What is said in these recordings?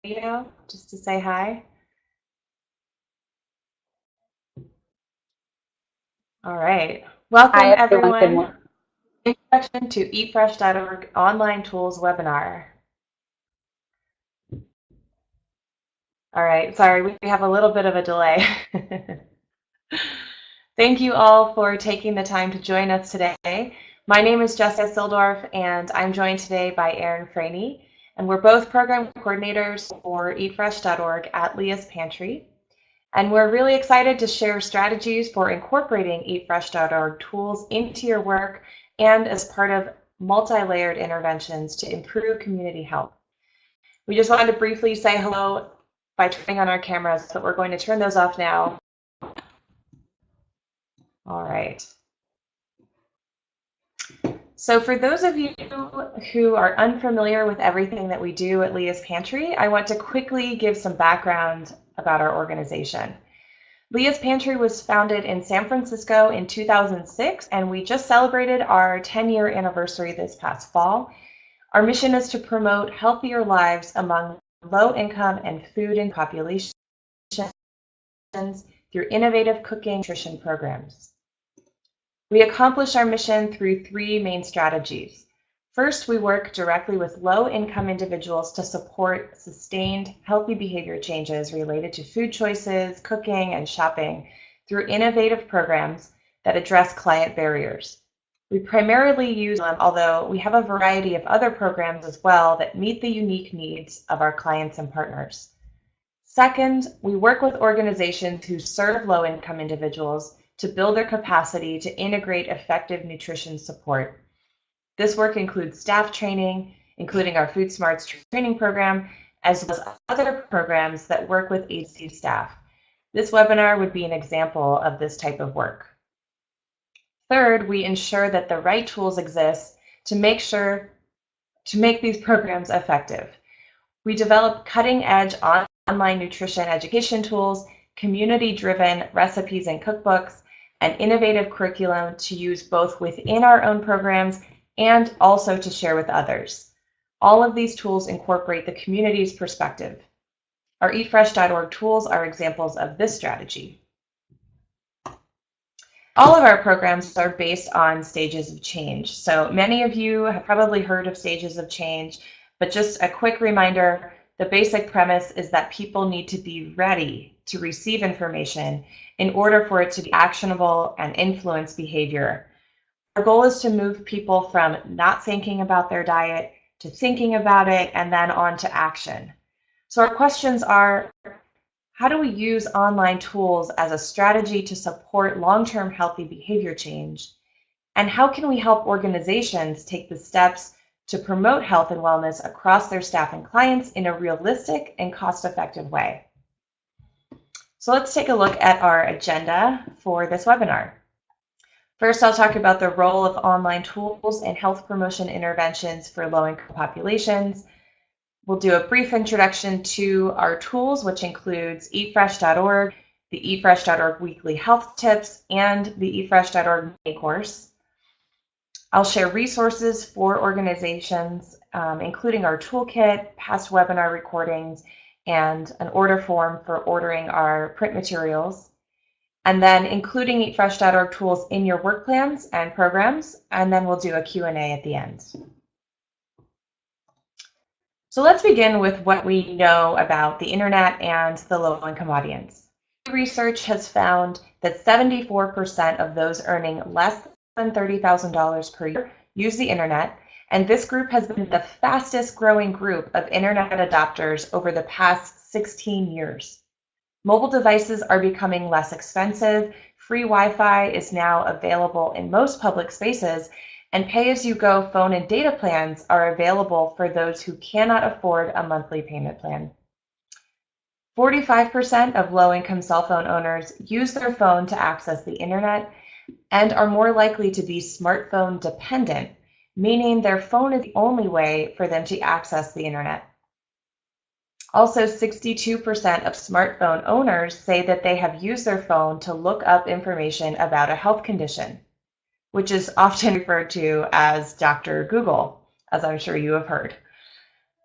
video just to say hi? All right. Welcome, Hi, everyone. Good everyone. morning. Introduction to eFresh.org online tools webinar. All right. Sorry, we have a little bit of a delay. Thank you all for taking the time to join us today. My name is Jessica Sildorf, and I'm joined today by Erin Franey, and we're both program coordinators for eFresh.org at Leah's Pantry. And we're really excited to share strategies for incorporating eatfresh.org tools into your work and as part of multi-layered interventions to improve community health. We just wanted to briefly say hello by turning on our cameras, but we're going to turn those off now. All right. So for those of you who are unfamiliar with everything that we do at Leah's Pantry, I want to quickly give some background about our organization. Leah's Pantry was founded in San Francisco in 2006, and we just celebrated our 10-year anniversary this past fall. Our mission is to promote healthier lives among low-income and food-in populations through innovative cooking and nutrition programs. We accomplish our mission through three main strategies. First, we work directly with low-income individuals to support sustained healthy behavior changes related to food choices, cooking, and shopping through innovative programs that address client barriers. We primarily use them, although we have a variety of other programs as well that meet the unique needs of our clients and partners. Second, we work with organizations who serve low-income individuals to build their capacity to integrate effective nutrition support. This work includes staff training, including our Food Smarts training program, as well as other programs that work with agency staff. This webinar would be an example of this type of work. Third, we ensure that the right tools exist to make these programs effective. We develop cutting-edge online nutrition education tools, community-driven recipes and cookbooks, and innovative curriculum to use both within our own programs and also to share with others. All of these tools incorporate the community's perspective. Our eatfresh.org tools are examples of this strategy. All of our programs are based on stages of change. So many of you have probably heard of stages of change, but just a quick reminder, the basic premise is that people need to be ready to receive information in order for it to be actionable and influence behavior. Our goal is to move people from not thinking about their diet to thinking about it and then on to action. So our questions are, how do we use online tools as a strategy to support long-term healthy behavior change? And how can we help organizations take the steps to promote health and wellness across their staff and clients in a realistic and cost-effective way? So let's take a look at our agenda for this webinar. First, I'll talk about the role of online tools in health promotion interventions for low-income populations. We'll do a brief introduction to our tools, which includes eatfresh.org, the eatfresh.org weekly health tips, and the eatfresh.org mini course. I'll share resources for organizations, including our toolkit, past webinar recordings, and an order form for ordering our print materials. And then including eatfresh.org tools in your work plans and programs, and then we'll do a Q&A at the end. So let's begin with what we know about the internet and the low-income audience. Research has found that 74% of those earning less than $30,000 per year use the internet, and this group has been the fastest growing group of internet adopters over the past 16 years. Mobile devices are becoming less expensive. Free Wi-Fi is now available in most public spaces, and pay-as-you-go phone and data plans are available for those who cannot afford a monthly payment plan. 45% of low-income cell phone owners use their phone to access the internet and are more likely to be smartphone dependent, meaning their phone is the only way for them to access the internet. Also, 62% of smartphone owners say that they have used their phone to look up information about a health condition, which is often referred to as Dr. Google, as I'm sure you have heard.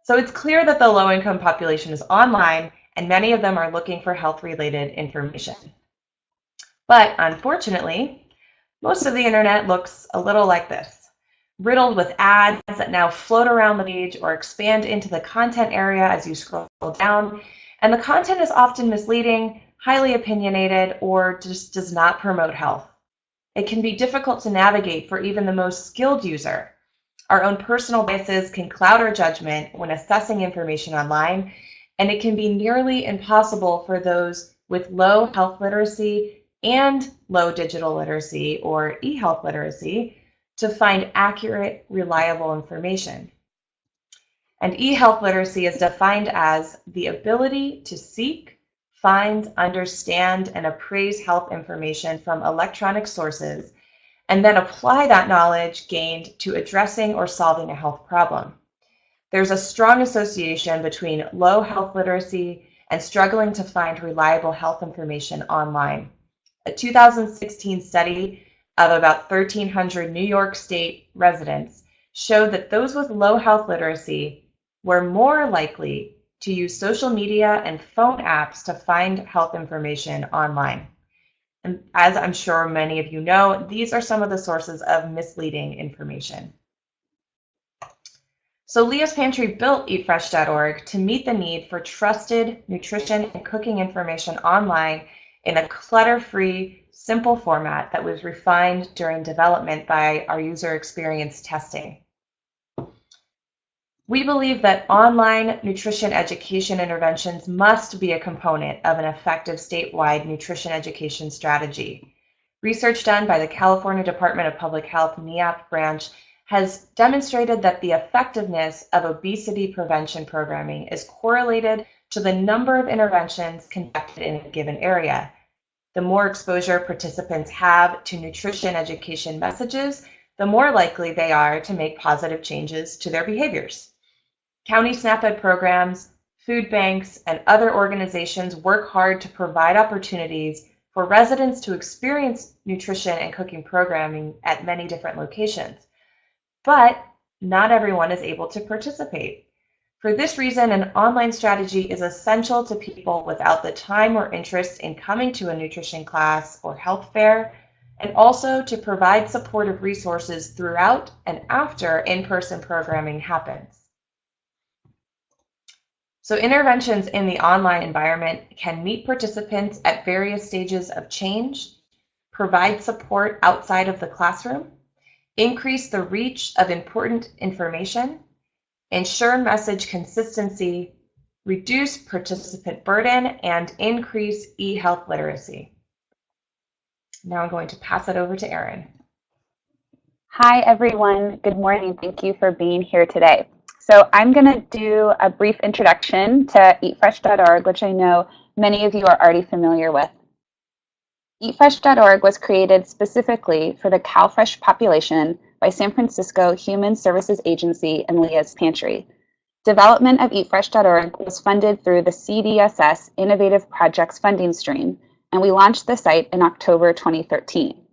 So it's clear that the low-income population is online, and many of them are looking for health-related information. But unfortunately, most of the internet looks a little like this, riddled with ads that now float around the page or expand into the content area as you scroll down. And the content is often misleading, highly opinionated, or just does not promote health. It can be difficult to navigate for even the most skilled user. Our own personal biases can cloud our judgment when assessing information online, and it can be nearly impossible for those with low health literacy and low digital literacy or e-health literacy to find accurate, reliable information. And e-health literacy is defined as the ability to seek, find, understand, and appraise health information from electronic sources, and then apply that knowledge gained to addressing or solving a health problem. There's a strong association between low health literacy and struggling to find reliable health information online. A 2016 study of about 1,300 New York State residents showed that those with low health literacy were more likely to use social media and phone apps to find health information online. And as I'm sure many of you know, these are some of the sources of misleading information. So Leah's Pantry built eatfresh.org to meet the need for trusted nutrition and cooking information online in a clutter-free, simple format that was refined during development by our user experience testing. We believe that online nutrition education interventions must be a component of an effective statewide nutrition education strategy. Research done by the California Department of Public Health NEAP branch has demonstrated that the effectiveness of obesity prevention programming is correlated to the number of interventions conducted in a given area. The more exposure participants have to nutrition education messages, the more likely they are to make positive changes to their behaviors. County SNAP-Ed programs, food banks, and other organizations work hard to provide opportunities for residents to experience nutrition and cooking programming at many different locations. But not everyone is able to participate. For this reason, an online strategy is essential to people without the time or interest in coming to a nutrition class or health fair, and also to provide supportive resources throughout and after in-person programming happens. So interventions in the online environment can meet participants at various stages of change, provide support outside of the classroom, increase the reach of important information, ensure message consistency, reduce participant burden, and increase e-health literacy. Now I'm going to pass it over to Erin. Hi, everyone. Good morning. Thank you for being here today. So I'm going to do a brief introduction to eatfresh.org, which I know many of you are already familiar with. Eatfresh.org was created specifically for the CalFresh population by San Francisco Human Services Agency and Leah's Pantry. Development of eatfresh.org was funded through the CDSS Innovative Projects funding stream, and we launched the site in October 2013.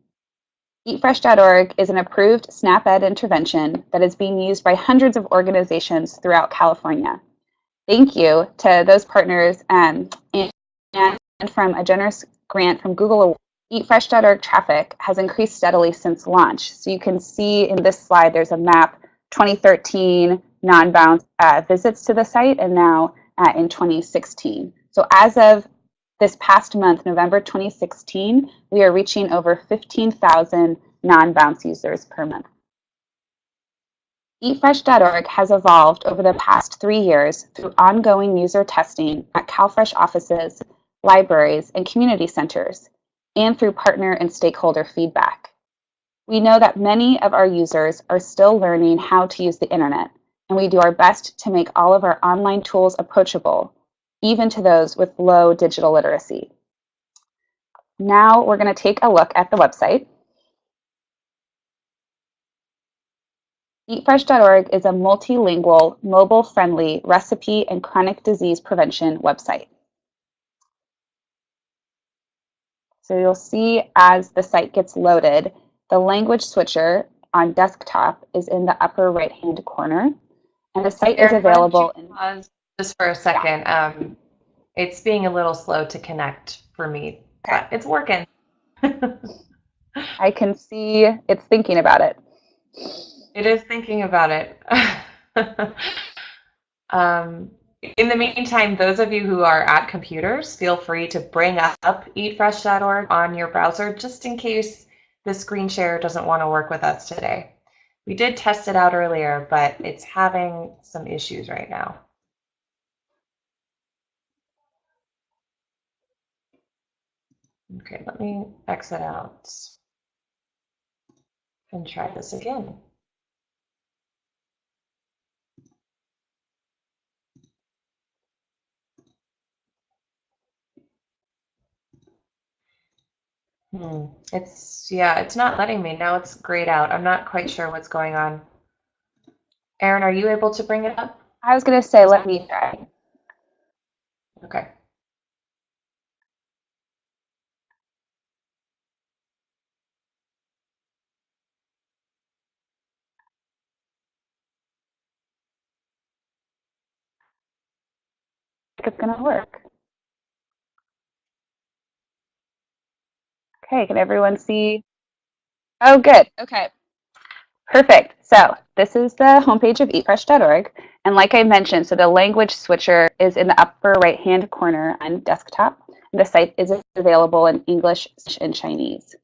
Eatfresh.org is an approved SNAP-Ed intervention that is being used by hundreds of organizations throughout California. Thank you to those partners and from a generous grant from Google. Eatfresh.org traffic has increased steadily since launch. So you can see in this slide, there's a map, 2013 non-bound visits to the site, and now in 2016. So as of this past month, November 2016, we are reaching over 15,000 non-bounce users per month. Eatfresh.org has evolved over the past 3 years through ongoing user testing at CalFresh offices, libraries, and community centers, and through partner and stakeholder feedback. We know that many of our users are still learning how to use the internet, and we do our best to make all of our online tools approachable, even to those with low digital literacy. Now we're going to take a look at the website. Eatfresh.org is a multilingual, mobile-friendly recipe and chronic disease prevention website. So you'll see as the site gets loaded, the language switcher on desktop is in the upper right-hand corner. And the site is Erin, why don't you available in, pause just for a yeah, second? It's being a little slow to connect for me, okay. but it's working. I can see it's thinking about it. It is thinking about it. In the meantime, those of you who are at computers, feel free to bring up eatfresh.org on your browser just in case the screen share doesn't want to work with us today. We did test it out earlier, but it's having some issues right now. Okay, let me exit out and try this again. It's not letting me. Now it's grayed out. I'm not quite sure what's going on. Erin, are you able to bring it up? I was going to say, let me try. Okay. If it's going to work. Okay, can everyone see? Oh, good. Okay. Perfect. So this is the homepage of eatfresh.org. And like I mentioned, so the language switcher is in the upper right-hand corner on desktop. The site is available in English and Chinese.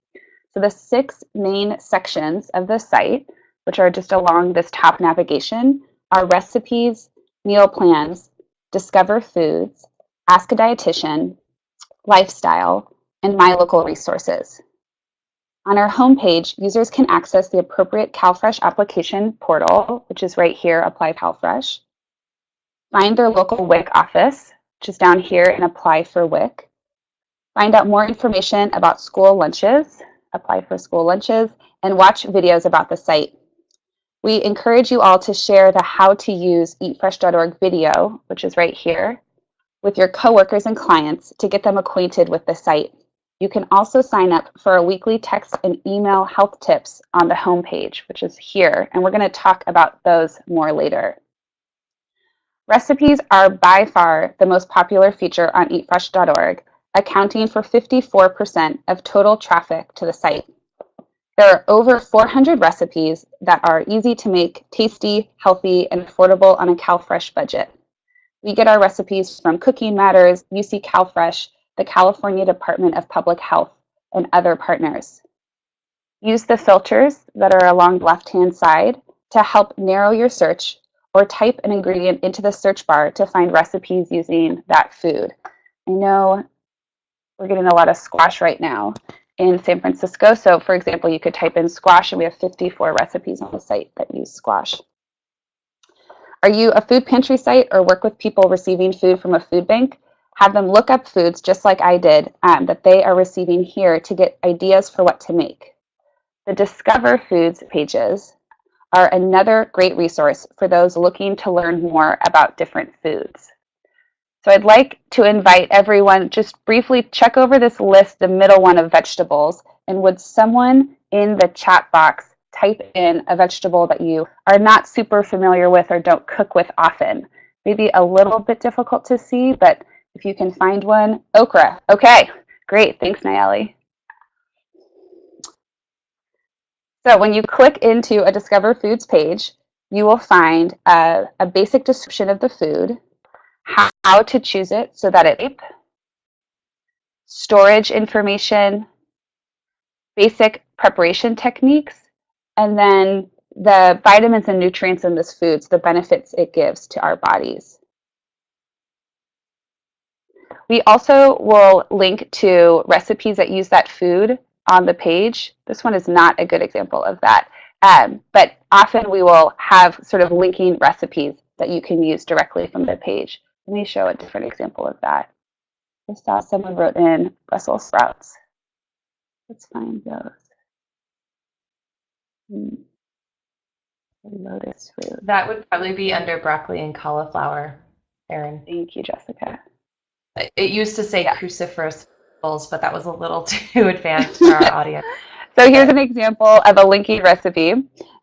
So the 6 main sections of the site, which are just along this top navigation, are recipes, meal plans, discover foods, ask a dietitian, lifestyle, and my local resources. On our homepage, users can access the appropriate CalFresh application portal, which is right here, Apply CalFresh, find their local WIC office, which is down here in Apply for WIC, find out more information about school lunches, apply for school lunches, and watch videos about the site. We encourage you all to share the How to Use eatfresh.org video, which is right here, with your coworkers and clients to get them acquainted with the site. You can also sign up for our weekly text and email health tips on the homepage, which is here, and we're going to talk about those more later. Recipes are by far the most popular feature on eatfresh.org, accounting for 54% of total traffic to the site. There are over 400 recipes that are easy to make, tasty, healthy, and affordable on a CalFresh budget. We get our recipes from Cooking Matters, UC CalFresh, the California Department of Public Health, and other partners. Use the filters that are along the left-hand side to help narrow your search, or type an ingredient into the search bar to find recipes using that food. I know we're getting a lot of squash right now in San Francisco. So for example, you could type in squash and we have 54 recipes on the site that use squash. Are you a food pantry site or work with people receiving food from a food bank? Have them look up foods just like I did that they are receiving here to get ideas for what to make. The Discover Foods pages are another great resource for those looking to learn more about different foods. So I'd like to invite everyone, just briefly check over this list, the middle one of vegetables, and would someone in the chat box type in a vegetable that you are not super familiar with or don't cook with often? Maybe a little bit difficult to see, but if you can find one. Okra. Okay, great. Thanks, Nayeli. So when you click into a Discover Foods page, you will find a basic description of the food, how to choose it so that it storage information, basic preparation techniques, and then the vitamins and nutrients in this food, so the benefits it gives to our bodies. We also will link to recipes that use that food on the page. This one is not a good example of that, but often we will have sort of linking recipes that you can use directly from the page. Let me show a different example of that. I saw someone wrote in Brussels sprouts. Let's find those. Lotus fruit. That would probably be under broccoli and cauliflower, Erin. Thank you, Jessica. It used to say cruciferous vegetables, but that was a little too advanced for our audience. So here's an example of a linking recipe.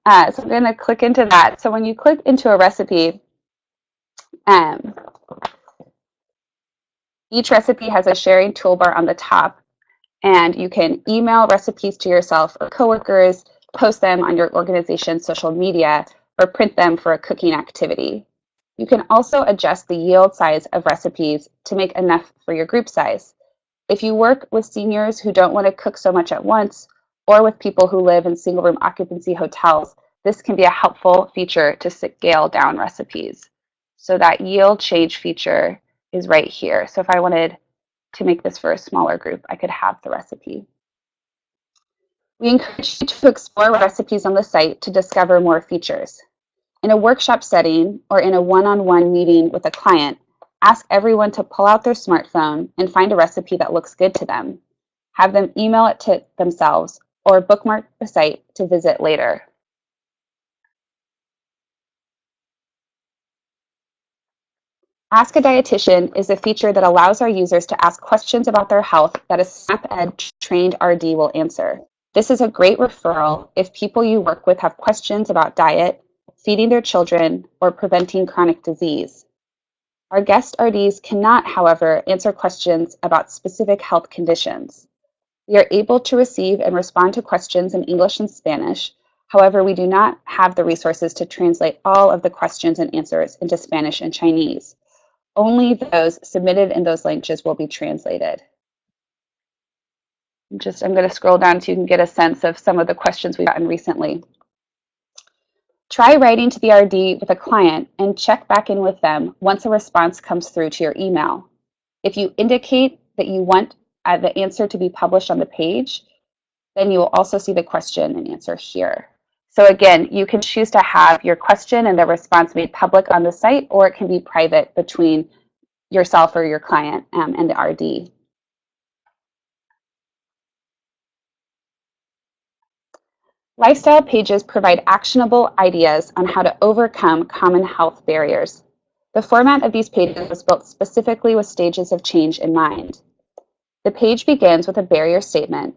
So I'm going to click into that. So when you click into a recipe, um, each recipe has a sharing toolbar on the top, and you can email recipes to yourself or coworkers, post them on your organization's social media, or print them for a cooking activity. You can also adjust the yield size of recipes to make enough for your group size. If you work with seniors who don't want to cook so much at once, or with people who live in single-room occupancy hotels, this can be a helpful feature to scale down recipes. So that yield change feature is right here. So if I wanted to make this for a smaller group, I could have the recipe. We encourage you to explore recipes on the site to discover more features. In a workshop setting or in a one-on-one meeting with a client, ask everyone to pull out their smartphone and find a recipe that looks good to them. Have them email it to themselves or bookmark the site to visit later. Ask a Dietitian is a feature that allows our users to ask questions about their health that a SNAP-Ed trained RD will answer. This is a great referral if people you work with have questions about diet, feeding their children, or preventing chronic disease. Our guest RDs cannot, however, answer questions about specific health conditions. We are able to receive and respond to questions in English and Spanish. However, we do not have the resources to translate all of the questions and answers into Spanish and Chinese. Only those submitted in those languages will be translated. I'm going to scroll down so you can get a sense of some of the questions we've gotten recently. Try writing to the RD with a client and check back in with them once a response comes through to your email. If you indicate that you want the answer to be published on the page, then you will also see the question and answer here. So again, you can choose to have your question and the response made public on the site, or it can be private between yourself or your client and the RD. Lifestyle pages provide actionable ideas on how to overcome common health barriers. The format of these pages was built specifically with stages of change in mind. The page begins with a barrier statement,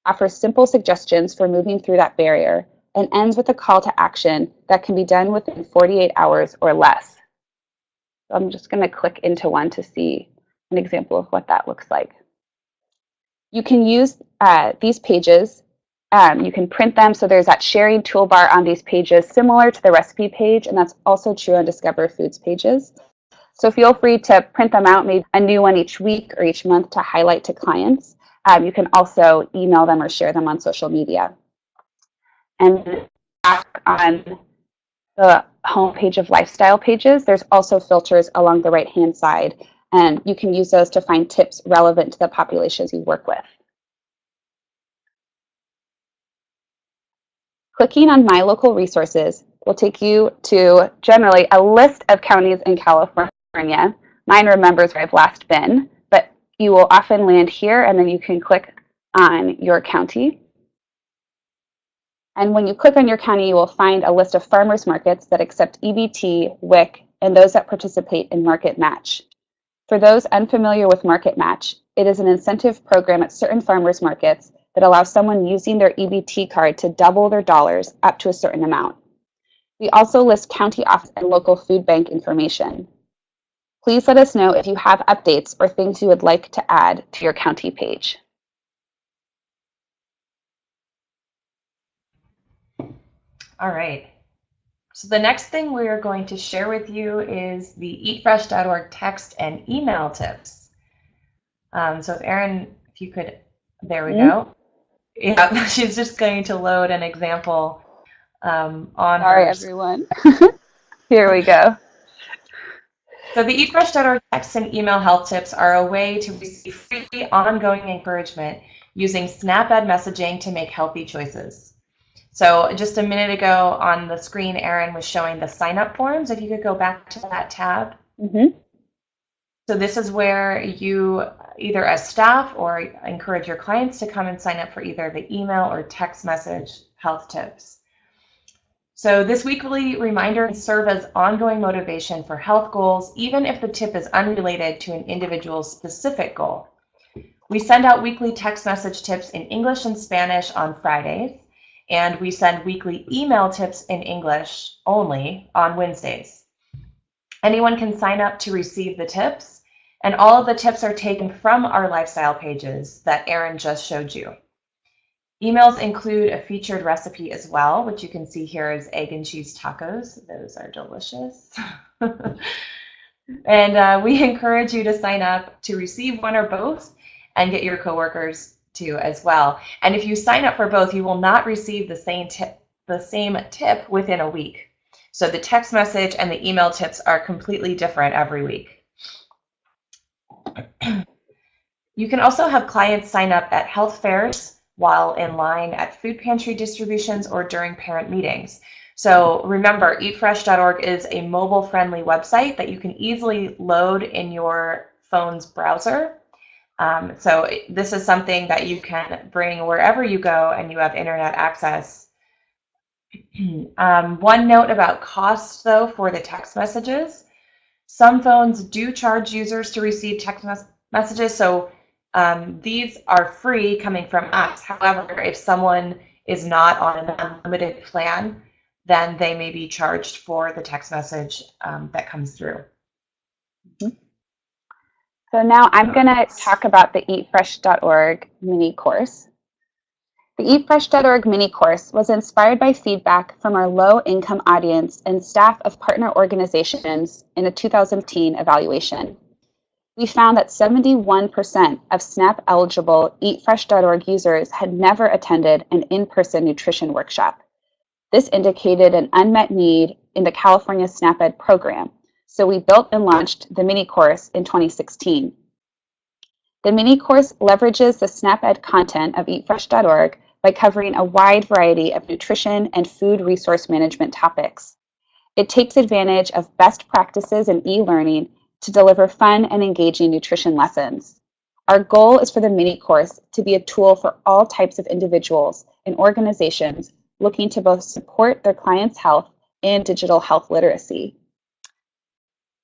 offers simple suggestions for moving through that barrier, and ends with a call to action that can be done within 48 hours or less. So I'm just going to click into one to see an example of what that looks like. You can use these pages. You can print them, so there's that sharing toolbar on these pages similar to the recipe page, and that's also true on Discover Foods pages. So feel free to print them out, maybe a new one each week or each month to highlight to clients. You can also email them or share them on social media. And back on the homepage of lifestyle pages, there's also filters along the right-hand side, and you can use those to find tips relevant to the populations you work with. Clicking on My Local Resources will take you to generally a list of counties in California. Mine remembers where I've last been, but you will often land here, and then you can click on your county. And when you click on your county, you will find a list of farmers markets that accept EBT, WIC, and those that participate in Market Match. For those unfamiliar with Market Match, it is an incentive program at certain farmers markets that allows someone using their EBT card to double their dollars up to a certain amount. We also list county office and local food bank information. Please let us know if you have updates or things you would like to add to your county page. All right. So the next thing we are going to share with you is the eatfresh.org text and email tips. So if Erin, if you could, there we go. Yeah, she's just going to load an example on Sorry, her. everyone. Here we go. So the eatfresh.org text and email health tips are a way to receive free ongoing encouragement using SNAP-Ed messaging to make healthy choices. So just a minute ago on the screen, Erin was showing the sign-up forms. If you could go back to that tab. So this is where you either as staff or encourage your clients to come and sign up for either the email or text message health tips. So this weekly reminder can serve as ongoing motivation for health goals, even if the tip is unrelated to an individual's specific goal. We send out weekly text message tips in English and Spanish on Fridays, and we send weekly email tips in English only on Wednesdays. Anyone can sign up to receive the tips, and all of the tips are taken from our lifestyle pages that Erin just showed you. Emails include a featured recipe as well, which you can see here as egg and cheese tacos. Those are delicious. And we encourage you to sign up to receive one or both and get your coworkers to as well. And if you sign up for both, you will not receive the same tip within a week. So the text message and the email tips are completely different every week. You can also have clients sign up at health fairs, while in line at food pantry distributions, or during parent meetings. So remember, eatfresh.org is a mobile-friendly website that you can easily load in your phone's browser. So this is something that you can bring wherever you go and you have internet access. One note about cost, though, for the text messages. Some phones do charge users to receive text messages, so these are free coming from us. However, if someone is not on an unlimited plan, then they may be charged for the text message that comes through. So now I'm going to talk about the eatfresh.org mini course. The eatfresh.org mini course was inspired by feedback from our low-income audience and staff of partner organizations in a 2015 evaluation. We found that 71% of SNAP-eligible eatfresh.org users had never attended an in-person nutrition workshop. This indicated an unmet need in the California SNAP-Ed program, so we built and launched the mini course in 2016. The mini course leverages the SNAP-Ed content of eatfresh.org by covering a wide variety of nutrition and food resource management topics. It takes advantage of best practices in e-learning to deliver fun and engaging nutrition lessons. Our goal is for the mini course to be a tool for all types of individuals and organizations looking to both support their clients' health and digital health literacy.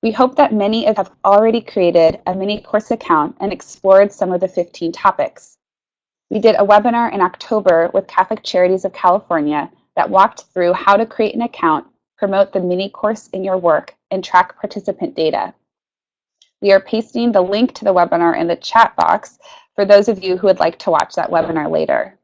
We hope that many of you have already created a mini course account and explored some of the 15 topics. We did a webinar in October with Catholic Charities of California that walked through how to create an account, promote the mini course in your work, and track participant data. We are pasting the link to the webinar in the chat box for those of you who would like to watch that webinar later.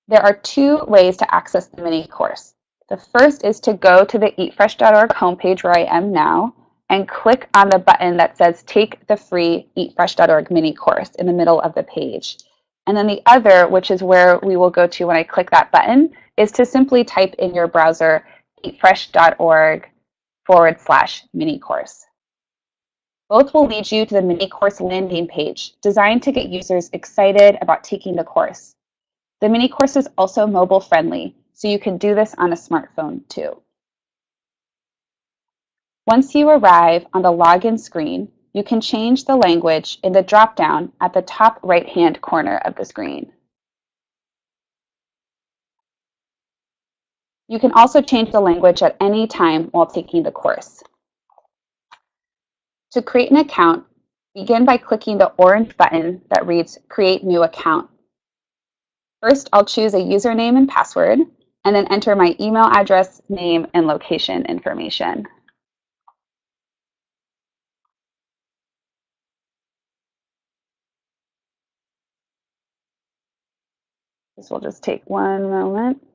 There are two ways to access the mini course. The first is to go to the eatfresh.org homepage where I am now and click on the button that says Take the Free eatfresh.org mini course in the middle of the page. And then the other, which is where we will go to when I click that button, is to simply type in your browser eatfresh.org/mini course. Both will lead you to the mini course landing page designed to get users excited about taking the course. The mini course is also mobile friendly, so you can do this on a smartphone too. Once you arrive on the login screen, you can change the language in the drop-down at the top right-hand corner of the screen. You can also change the language at any time while taking the course. To create an account, begin by clicking the orange button that reads Create New Account. First, I'll choose a username and password, and then enter my email address, name, and location information. This will just take one moment.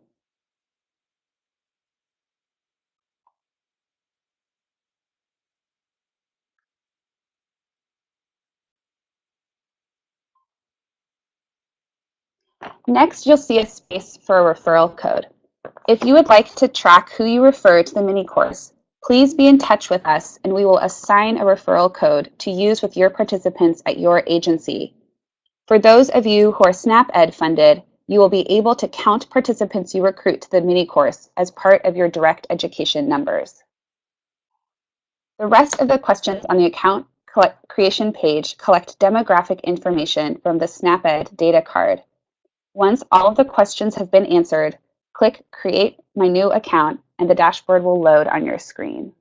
Next, you'll see a space for a referral code. If you would like to track who you refer to the mini course, please be in touch with us and we will assign a referral code to use with your participants at your agency. For those of you who are SNAP-Ed funded, you will be able to count participants you recruit to the mini course as part of your direct education numbers. The rest of the questions on the account creation page collect demographic information from the SNAP-Ed data card. Once all of the questions have been answered, click Create My New Account and the dashboard will load on your screen.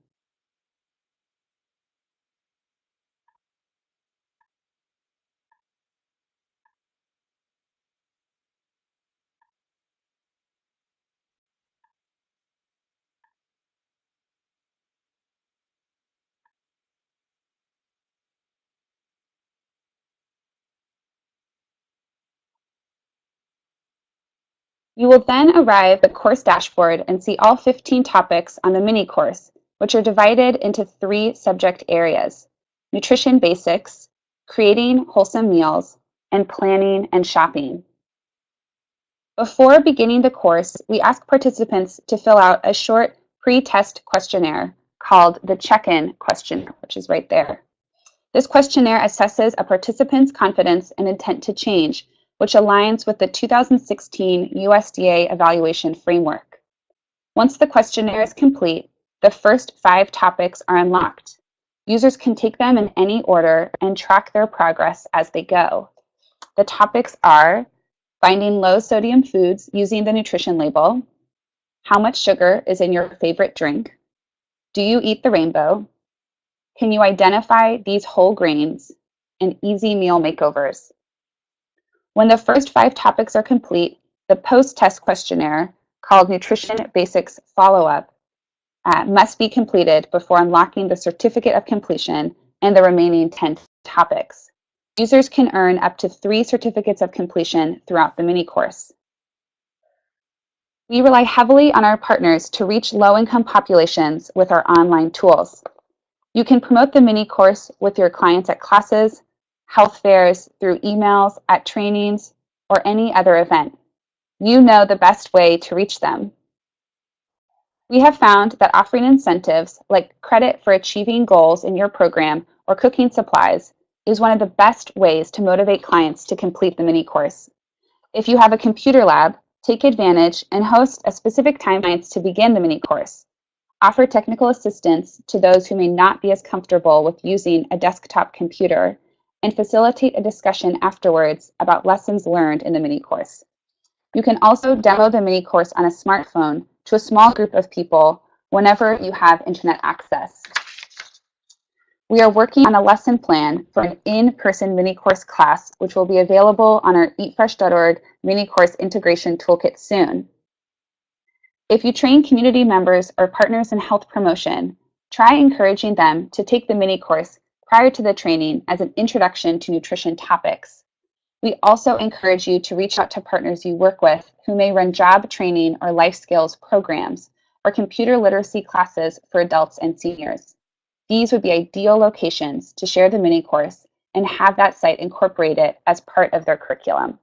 You will then arrive at the course dashboard and see all 15 topics on the mini course, which are divided into 3 subject areas: nutrition basics, creating wholesome meals, and planning and shopping. Before beginning the course, we ask participants to fill out a short pre-test questionnaire called the check-in questionnaire, which is right there. This questionnaire assesses a participant's confidence and intent to change, which aligns with the 2016 USDA evaluation framework. Once the questionnaire is complete, the first 5 topics are unlocked. Users can take them in any order and track their progress as they go. The topics are finding low sodium foods using the nutrition label, how much sugar is in your favorite drink, do you eat the rainbow, can you identify these whole grains, and easy meal makeovers. When the first 5 topics are complete, the post-test questionnaire, called Nutrition Basics Follow-Up, must be completed before unlocking the certificate of completion and the remaining 10 topics. Users can earn up to 3 certificates of completion throughout the mini course. We rely heavily on our partners to reach low-income populations with our online tools. You can promote the mini course with your clients at classes, health fairs, through emails, at trainings, or any other event. You know the best way to reach them. We have found that offering incentives like credit for achieving goals in your program or cooking supplies is one of the best ways to motivate clients to complete the mini course. If you have a computer lab, take advantage and host a specific timelines to begin the mini course. Offer technical assistance to those who may not be as comfortable with using a desktop computer, and facilitate a discussion afterwards about lessons learned in the mini course. You can also demo the mini course on a smartphone to a small group of people whenever you have internet access. We are working on a lesson plan for an in-person mini course class, which will be available on our eatfresh.org mini course integration toolkit soon. If you train community members or partners in health promotion, try encouraging them to take the mini course prior to the training as an introduction to nutrition topics. We also encourage you to reach out to partners you work with who may run job training or life skills programs or computer literacy classes for adults and seniors. These would be ideal locations to share the mini course and have that site incorporate it as part of their curriculum.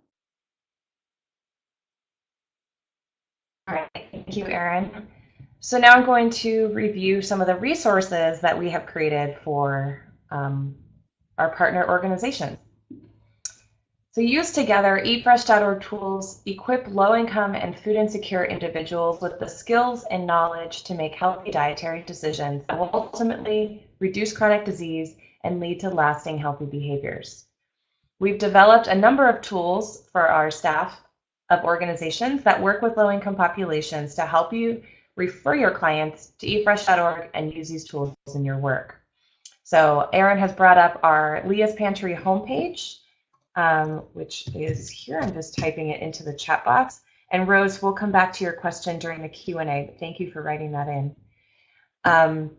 All right, thank you, Erin. So now I'm going to review some of the resources that we have created for our partner organizations. So used together, eatfresh.org tools equip low-income and food insecure individuals with the skills and knowledge to make healthy dietary decisions that will ultimately reduce chronic disease and lead to lasting healthy behaviors. We've developed a number of tools for our staff of organizations that work with low-income populations to help you refer your clients to eatfresh.org and use these tools in your work. So Erin has brought up our Leah's Pantry homepage, which is here. I'm just typing it into the chat box. And Rose, we'll come back to your question during the Q&A, but thank you for writing that in.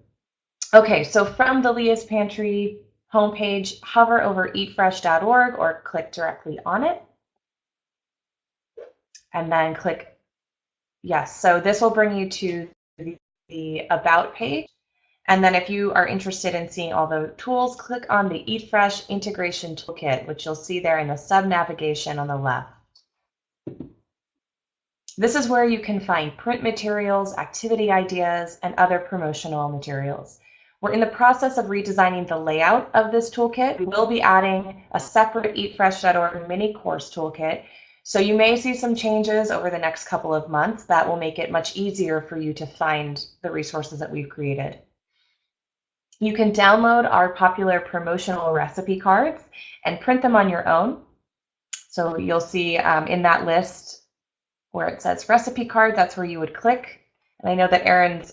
Okay, so from the Leah's Pantry homepage, hover over eatfresh.org or click directly on it. And then click yes. So this will bring you to the About page. And then if you are interested in seeing all the tools, click on the eatfresh Integration Toolkit, which you'll see there in the sub-navigation on the left. This is where you can find print materials, activity ideas, and other promotional materials. We're in the process of redesigning the layout of this toolkit. We will be adding a separate eatfresh.org mini course toolkit. So you may see some changes over the next couple of months that will make it much easier for you to find the resources that we've created. You can download our popular promotional recipe cards and print them on your own. So you'll see in that list where it says recipe card, that's where you would click. And I know that Erin's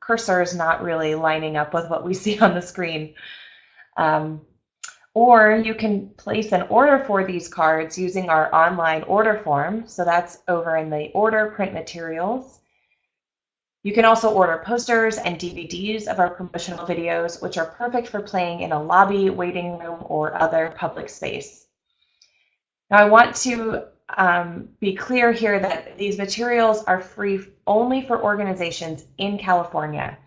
cursor is not really lining up with what we see on the screen. Or you can place an order for these cards using our online order form. So that's over in the order print materials. You can also order posters and DVDs of our promotional videos, which are perfect for playing in a lobby, waiting room, or other public space. Now I want to be clear here that these materials are free only for organizations in California.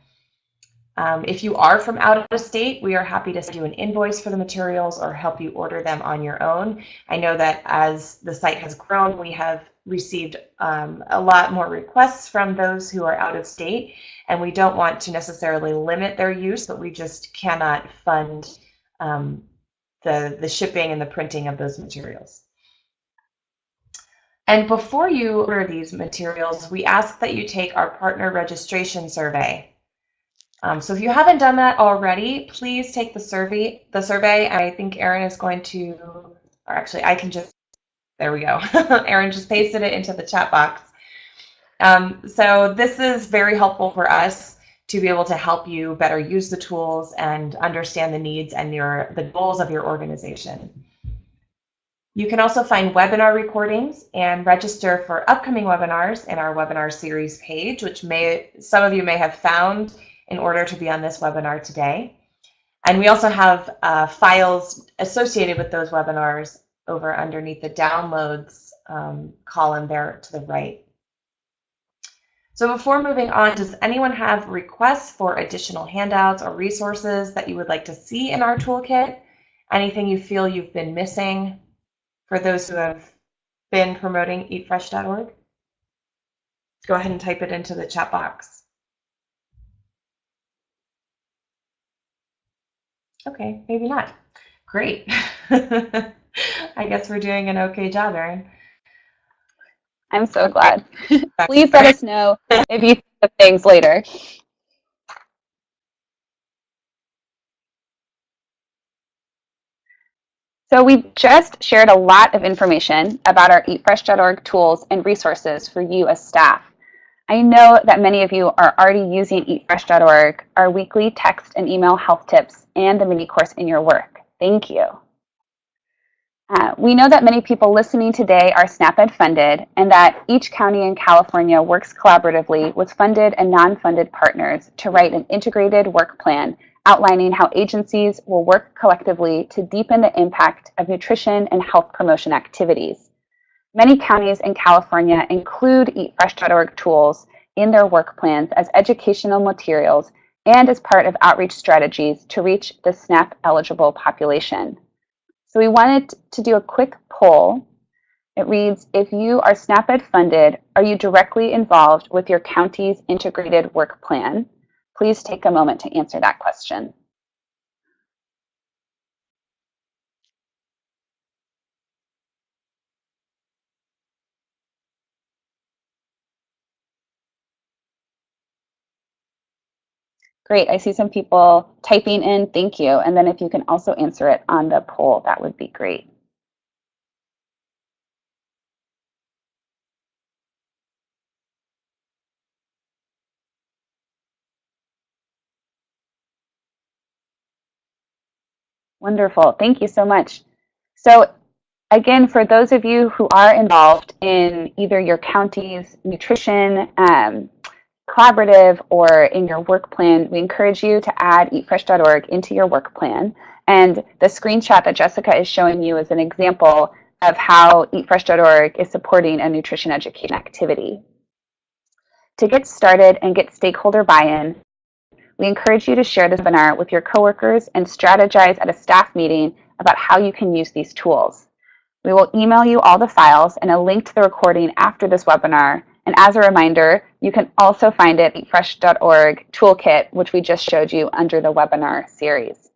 If you are from out of state, we are happy to send you an invoice for the materials or help you order them on your own. I know that as the site has grown, we have received a lot more requests from those who are out of state, and we don't want to necessarily limit their use, but we just cannot fund the shipping and the printing of those materials. And before you order these materials, we ask that you take our partner registration survey. So if you haven't done that already, please take the survey. I think Erin is going to, or actually I can just, there we go. Erin just pasted it into the chat box. So this is very helpful for us to be able to help you better use the tools and understand the needs and the goals of your organization. You can also find webinar recordings and register for upcoming webinars in our webinar series page, which some of you may have found in order to be on this webinar today. And we also have files associated with those webinars over underneath the downloads column there to the right. So before moving on, does anyone have requests for additional handouts or resources that you would like to see in our toolkit? Anything you feel you've been missing for those who have been promoting eatfresh.org? Go ahead and type it into the chat box. Okay, maybe not. Great. I guess we're doing an okay job, Erin. I'm so glad. Please let us know if you think of things later. So we just shared a lot of information about our eatfresh.org tools and resources for you as staff. I know that many of you are already using eatfresh.org, our weekly text and email health tips, and the mini course in your work. Thank you. We know that many people listening today are SNAP-Ed funded, and that each county in California works collaboratively with funded and non-funded partners to write an integrated work plan outlining how agencies will work collectively to deepen the impact of nutrition and health promotion activities. Many counties in California include eatfresh.org tools in their work plans as educational materials and as part of outreach strategies to reach the SNAP-eligible population. So we wanted to do a quick poll. It reads, if you are SNAP-Ed funded, are you directly involved with your county's integrated work plan? Please take a moment to answer that question. Great, I see some people typing in, thank you. And then if you can also answer it on the poll, that would be great. Wonderful, thank you so much. So again, for those of you who are involved in either your county's nutrition collaborative or in your work plan, we encourage you to add eatfresh.org into your work plan. And the screenshot that Jessica is showing you is an example of how eatfresh.org is supporting a nutrition education activity. To get started and get stakeholder buy-in, we encourage you to share this webinar with your coworkers and strategize at a staff meeting about how you can use these tools. We will email you all the files and a link to the recording after this webinar. And as a reminder, you can also find it at eatfresh.org toolkit, which we just showed you under the webinar series.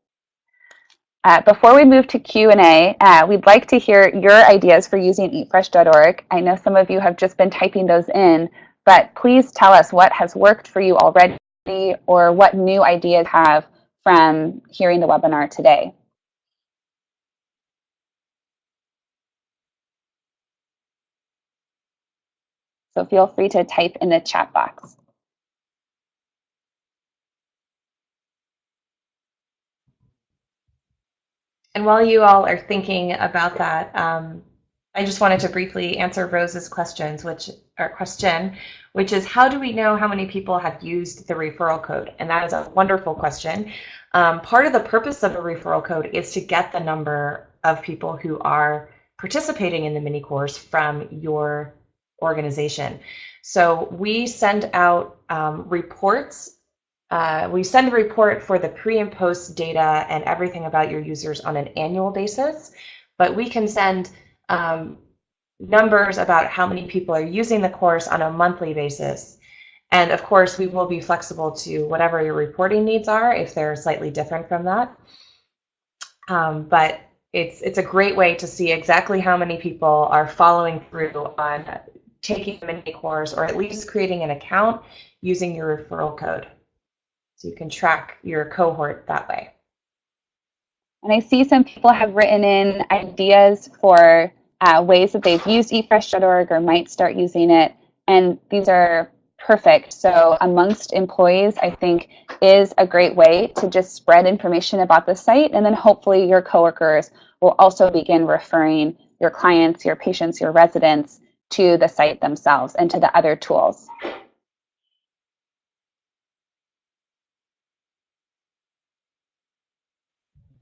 Before we move to Q&A, we'd like to hear your ideas for using eatfresh.org. I know some of you have just been typing those in, but please tell us what has worked for you already or what new ideas have from hearing the webinar today. So feel free to type in the chat box. And while you all are thinking about that, I just wanted to briefly answer Rose's question, which is how do we know how many people have used the referral code? And that is a wonderful question. Part of the purpose of a referral code is to get the number of people who are participating in the mini course from your organization. So we send out reports. We send a report for the pre and post data and everything about your users on an annual basis, but we can send numbers about how many people are using the course on a monthly basis. And of course, we will be flexible to whatever your reporting needs are if they're slightly different from that. But it's a great way to see exactly how many people are following through on taking a mini course, or at least creating an account using your referral code. So you can track your cohort that way. And I see some people have written in ideas for ways that they've used eatfresh.org or might start using it, and these are perfect. So amongst employees, I think is a great way to just spread information about the site, and then hopefully your coworkers will also begin referring your clients, your patients, your residents to the site themselves and to the other tools.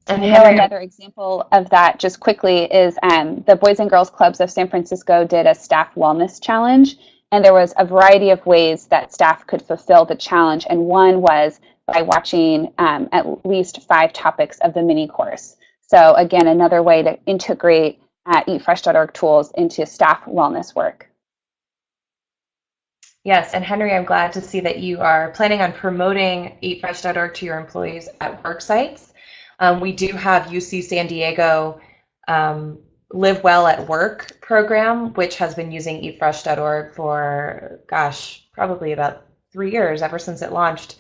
And I know another example of that, just quickly, is the Boys and Girls Clubs of San Francisco did a staff wellness challenge, and there was a variety of ways that staff could fulfill the challenge, and one was by watching at least 5 topics of the mini course. So again, another way to integrate eatfresh.org tools into staff wellness work. Yes, and Henry, I'm glad to see that you are planning on promoting eatfresh.org to your employees at work sites. We do have UC San Diego Live Well at Work program, which has been using eatfresh.org for, gosh, probably about 3 years, ever since it launched.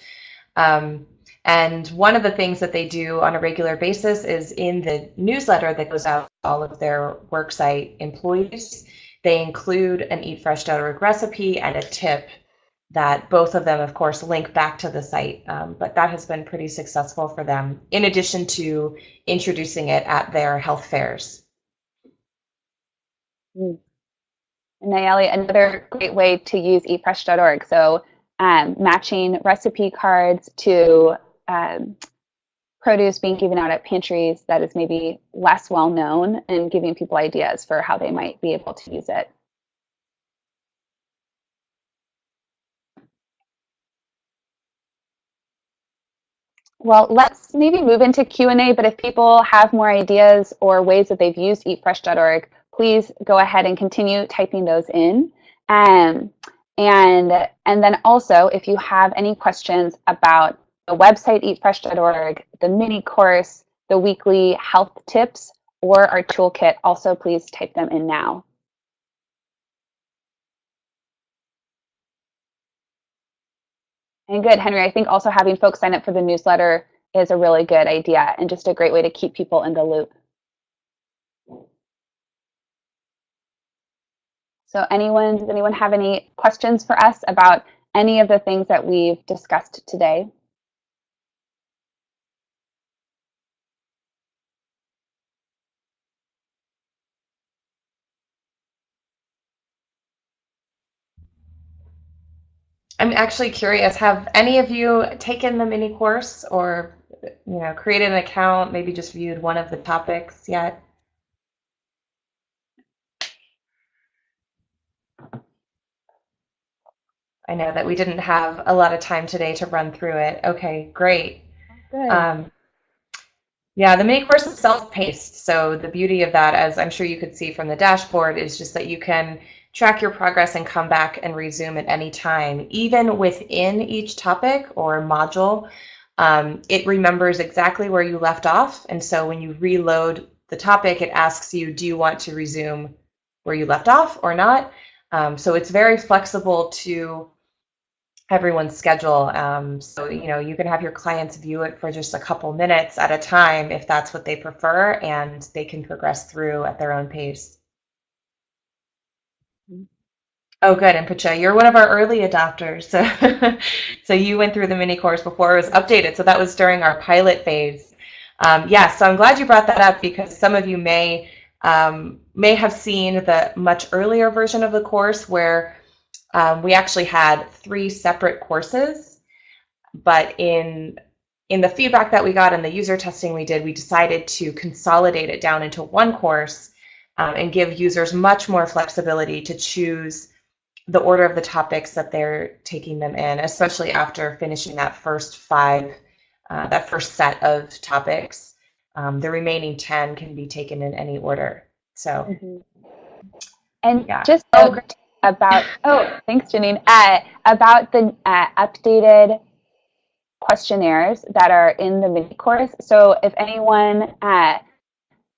And one of the things that they do on a regular basis is in the newsletter that goes out to all of their worksite employees, they include an eatfresh.org recipe and a tip that both of them, of course, link back to the site. But that has been pretty successful for them, in addition to introducing it at their health fairs. And Nayeli, another great way to use eatfresh.org. So matching recipe cards to produce being given out at pantries that is maybe less well known, and giving people ideas for how they might be able to use it. Well, let's maybe move into Q&A, but if people have more ideas or ways that they've used eatfresh.org, please go ahead and continue typing those in. And then also, if you have any questions about the website eatfresh.org, the mini course, the weekly health tips, or our toolkit, also please type them in now. And good, Henry, I think also having folks sign up for the newsletter is a really good idea and just a great way to keep people in the loop. So does anyone have any questions for us about any of the things that we've discussed today? I'm actually curious, have any of you taken the mini course, or created an account, maybe just viewed one of the topics yet? I know that we didn't have a lot of time today to run through it. Okay, great. Good. Yeah, the mini course is self-paced. So the beauty of that, as I'm sure you could see from the dashboard, is just that you can track your progress and come back and resume at any time. Even within each topic or module, it remembers exactly where you left off. And so when you reload the topic, it asks you, do you want to resume where you left off or not? So it's very flexible to everyone's schedule. So, you can have your clients view it for just a couple minutes at a time if that's what they prefer, and they can progress through at their own pace. Oh, good. And Pacha, you're one of our early adopters. So you went through the mini course before it was updated. So that was during our pilot phase. Yeah, so I'm glad you brought that up, because some of you may have seen the much earlier version of the course where we actually had 3 separate courses, but in the feedback that we got and the user testing we did, we decided to consolidate it down into one course and give users much more flexibility to choose the order of the topics that they're taking them in, especially after finishing that first set of topics. The remaining 10 can be taken in any order. So, and yeah. just about, thanks, Janine, about the updated questionnaires that are in the mini course. So if anyone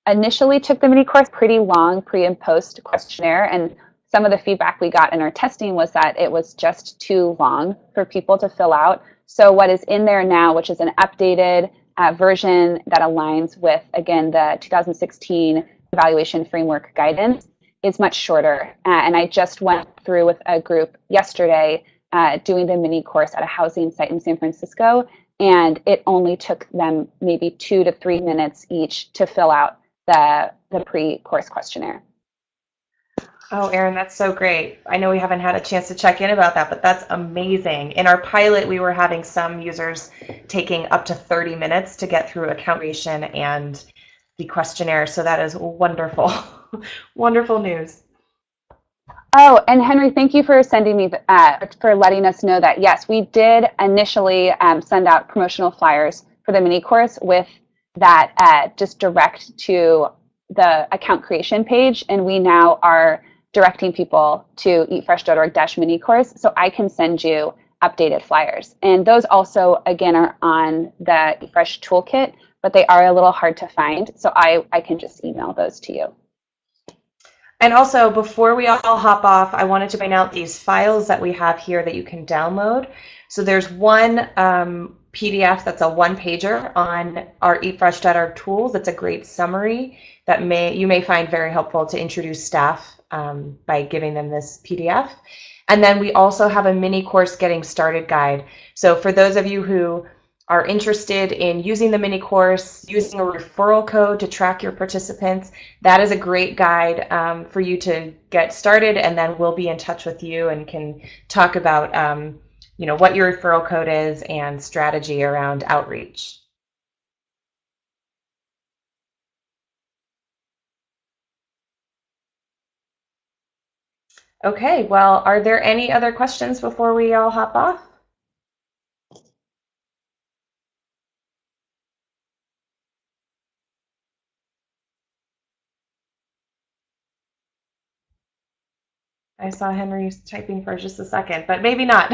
initially took the mini course, pretty long pre and post questionnaire, and some of the feedback we got in our testing was that it was just too long for people to fill out. So what is in there now, which is an updated version that aligns with, again, the 2016 evaluation framework guidance, is much shorter. And I just went through with a group yesterday doing the mini course at a housing site in San Francisco, and it only took them maybe 2 to 3 minutes each to fill out the pre-course questionnaire. Oh, Erin, that's so great. I know we haven't had a chance to check in about that, but that's amazing. In our pilot, we were having some users taking up to 30 minutes to get through account creation and the questionnaire, so that is wonderful. Wonderful news. Oh, and Henry, thank you for sending me, for letting us know that, yes, we did initially send out promotional flyers for the mini course with that just direct to the account creation page, and we now are directing people to eatfresh.org/mini course, so I can send you updated flyers. And those also, again, are on the eFresh toolkit, but they are a little hard to find, so I can just email those to you. And also, before we all hop off, I wanted to point out these files that we have here that you can download. So there's one PDF that's a one-pager on our eatfresh.org tools. It's a great summary that you may find very helpful to introduce staff by giving them this PDF. And then we also have a mini course getting started guide. So for those of you who are interested in using the mini course, using a referral code to track your participants, that is a great guide for you to get started, and then we'll be in touch with you and can talk about what your referral code is and strategy around outreach. Okay, well, are there any other questions before we all hop off? I saw Henry typing for just a second, but maybe not.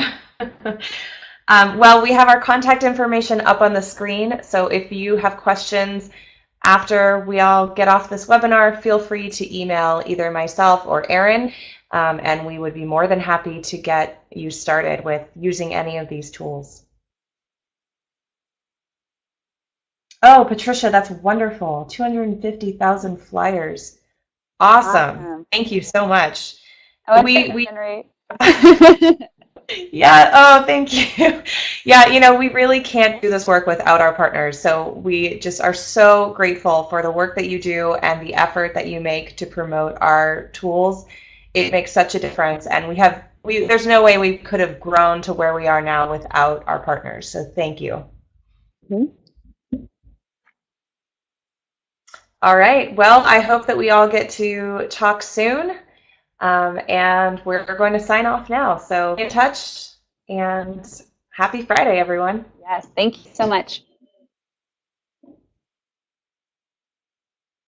Well, we have our contact information up on the screen, so if you have questions after we all get off this webinar, feel free to email either myself or Erin, and we would be more than happy to get you started with using any of these tools. Oh, Patricia, that's wonderful. 250,000 flyers. Awesome. Thank you so much. Oh, Henry. Yeah, oh, thank you. Yeah, we really can't do this work without our partners. So we just are so grateful for the work that you do and the effort that you make to promote our tools. It makes such a difference. And there's no way we could have grown to where we are now without our partners. So thank you. All right. Well, I hope that we all get to talk soon. And we're going to sign off now. So stay in touch, and happy Friday, everyone. Yes, thank you so much.